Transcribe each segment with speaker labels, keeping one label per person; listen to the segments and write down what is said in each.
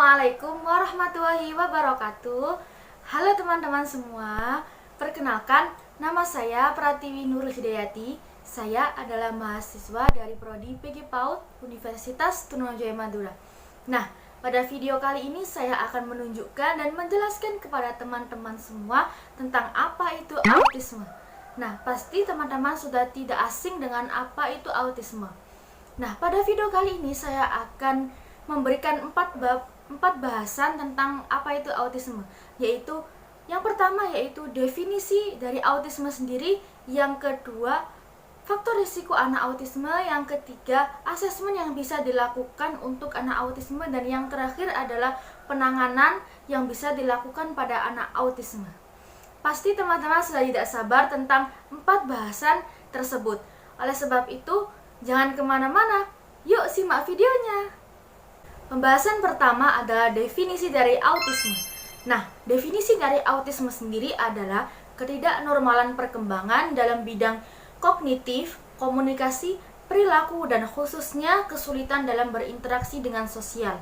Speaker 1: Assalamualaikum warahmatullahi wabarakatuh. Halo teman-teman semua. Perkenalkan, nama saya Pratiwi Nurul Hidayati. Saya adalah mahasiswa dari Prodi PG PAUD Universitas Trunojoyo Madura. Nah, pada video kali ini saya akan menunjukkan dan menjelaskan kepada teman-teman semua tentang apa itu autisme. Nah, pasti teman-teman sudah tidak asing dengan apa itu autisme. Nah, pada video kali ini saya akan memberikan 4 bahasan tentang apa itu autisme, yaitu yang pertama yaitu definisi dari autisme sendiri, yang kedua faktor risiko anak autisme, yang ketiga asesmen yang bisa dilakukan untuk anak autisme, dan yang terakhir adalah penanganan yang bisa dilakukan pada anak autisme. Pasti teman-teman sudah tidak sabar tentang 4 bahasan tersebut. Oleh sebab itu, jangan kemana-mana, yuk simak videonya. Pembahasan pertama adalah definisi dari autisme. Nah, definisi dari autisme sendiri adalah ketidaknormalan perkembangan dalam bidang kognitif, komunikasi, perilaku, dan khususnya kesulitan dalam berinteraksi dengan sosial.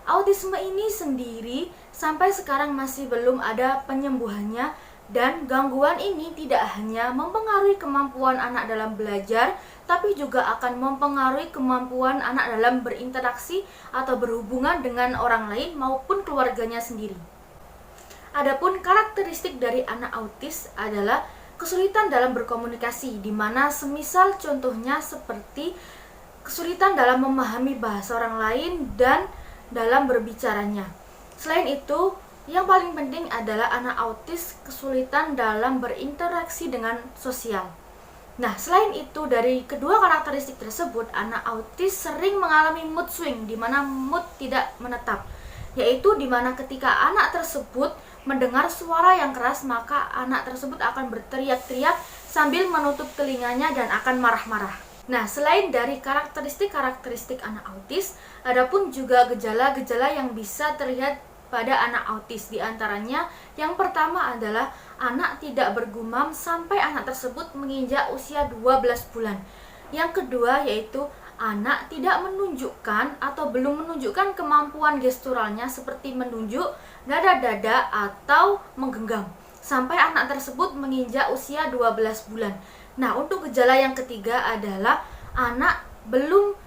Speaker 1: Autisme ini sendiri sampai sekarang masih belum ada penyembuhannya, dan gangguan ini tidak hanya mempengaruhi kemampuan anak dalam belajar, tapi juga akan mempengaruhi kemampuan anak dalam berinteraksi atau berhubungan dengan orang lain maupun keluarganya sendiri. Adapun karakteristik dari anak autis adalah kesulitan dalam berkomunikasi, di mana semisal contohnya seperti kesulitan dalam memahami bahasa orang lain dan dalam berbicaranya. Selain itu, yang paling penting adalah anak autis kesulitan dalam berinteraksi dengan sosial. Nah, selain itu, dari kedua karakteristik tersebut, anak autis sering mengalami mood swing, di mana mood tidak menetap, yaitu di mana ketika anak tersebut mendengar suara yang keras, maka anak tersebut akan berteriak-teriak sambil menutup telinganya dan akan marah-marah. Nah, selain dari karakteristik anak autis, adapun juga gejala-gejala yang bisa terlihat pada anak autis. Di antaranya, yang pertama adalah anak tidak bergumam sampai anak tersebut menginjak usia 12 bulan. Yang kedua yaitu anak tidak menunjukkan atau belum menunjukkan kemampuan gesturalnya seperti menunjuk, dada-dada, atau menggenggam sampai anak tersebut menginjak usia 12 bulan. Nah, untuk gejala yang ketiga adalah anak belum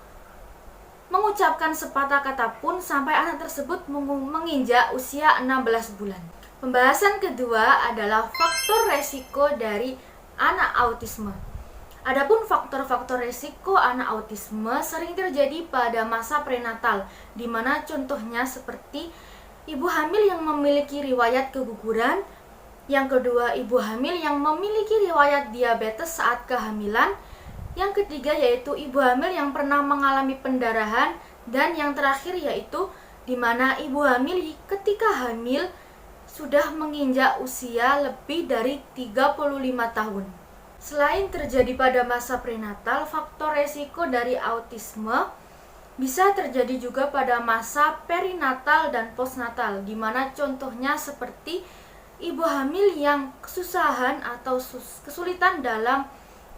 Speaker 1: mengucapkan sepatah kata pun sampai anak tersebut menginjak usia 16 bulan. Pembahasan kedua adalah faktor resiko dari anak autisme. Adapun faktor-faktor resiko anak autisme sering terjadi pada masa prenatal, di mana contohnya seperti ibu hamil yang memiliki riwayat keguguran, yang kedua ibu hamil yang memiliki riwayat diabetes saat kehamilan, yang ketiga yaitu ibu hamil yang pernah mengalami pendarahan, dan yang terakhir yaitu di mana ibu hamil ketika hamil sudah menginjak usia lebih dari 35 tahun. Selain terjadi pada masa prenatal, faktor resiko dari autisme bisa terjadi juga pada masa perinatal dan postnatal, di mana contohnya seperti ibu hamil yang kesusahan atau kesulitan dalam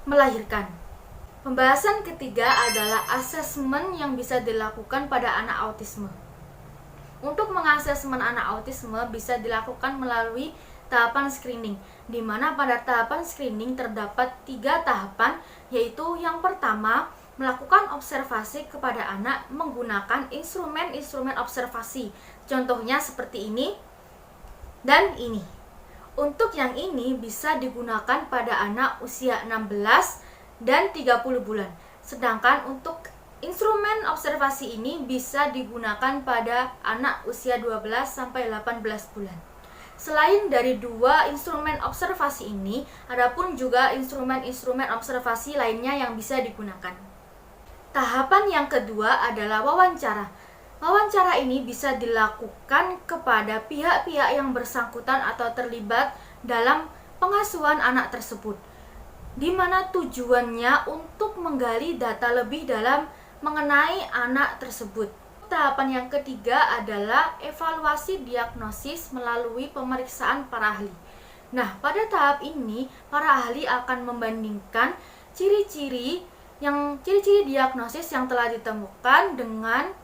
Speaker 1: melahirkan. Pembahasan ketiga adalah asesmen yang bisa dilakukan pada anak autisme. Untuk mengasesmen anak autisme bisa dilakukan melalui tahapan screening, di mana pada tahapan screening terdapat 3 tahapan, yaitu yang pertama melakukan observasi kepada anak menggunakan instrumen-instrumen observasi. Contohnya seperti ini dan ini. Untuk yang ini bisa digunakan pada anak usia 16 dan 30 bulan. Sedangkan untuk instrumen observasi ini bisa digunakan pada anak usia 12 sampai 18 bulan. Selain dari 2 instrumen observasi ini, adapun juga instrumen-instrumen observasi lainnya yang bisa digunakan. Tahapan yang kedua adalah wawancara. Wawancara ini bisa dilakukan kepada pihak-pihak yang bersangkutan atau terlibat dalam pengasuhan anak tersebut, di mana tujuannya untuk menggali data lebih dalam mengenai anak tersebut. Tahapan yang ketiga adalah evaluasi diagnosis melalui pemeriksaan para ahli. Nah, pada tahap ini para ahli akan membandingkan ciri-ciri diagnosis yang telah ditemukan dengan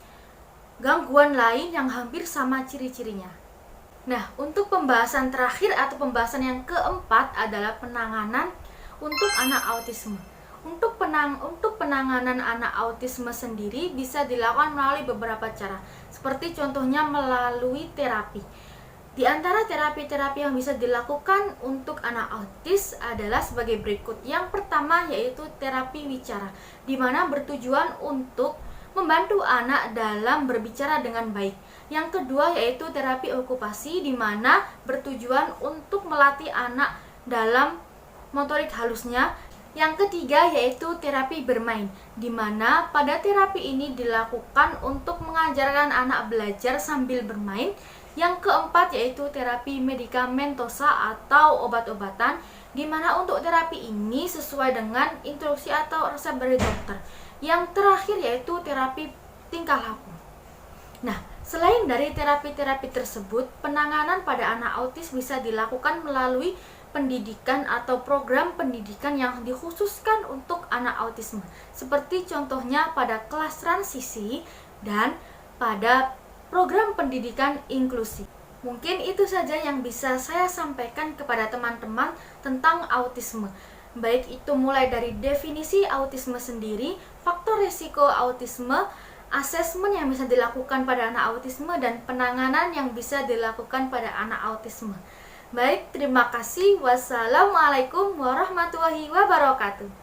Speaker 1: gangguan lain yang hampir sama ciri-cirinya. Nah, untuk pembahasan terakhir atau pembahasan yang keempat adalah penanganan untuk anak autisme. Untuk penanganan anak autisme sendiri bisa dilakukan melalui beberapa cara, seperti contohnya melalui terapi. Di antara terapi-terapi yang bisa dilakukan untuk anak autis adalah sebagai berikut. Yang pertama yaitu terapi wicara, di mana bertujuan untuk membantu anak dalam berbicara dengan baik. Yang kedua yaitu terapi okupasi, di mana bertujuan untuk melatih anak dalam motorik halusnya. Yang ketiga yaitu terapi bermain, di mana pada terapi ini dilakukan untuk mengajarkan anak belajar sambil bermain. Yang keempat yaitu terapi medikamentosa atau obat-obatan, di mana untuk terapi ini sesuai dengan instruksi atau resep dari dokter. Yang terakhir yaitu terapi tingkah laku. Nah, selain dari terapi-terapi tersebut, penanganan pada anak autis bisa dilakukan melalui pendidikan atau program pendidikan yang dikhususkan untuk anak autisme, seperti contohnya pada kelas transisi dan pada program pendidikan inklusi. Mungkin itu saja yang bisa saya sampaikan kepada teman-teman tentang autisme. Baik itu mulai dari definisi autisme sendiri, faktor risiko autisme, asesmen yang bisa dilakukan pada anak autisme, dan penanganan yang bisa dilakukan pada anak autisme. Baik, terima kasih. Wassalamualaikum warahmatullahi wabarakatuh.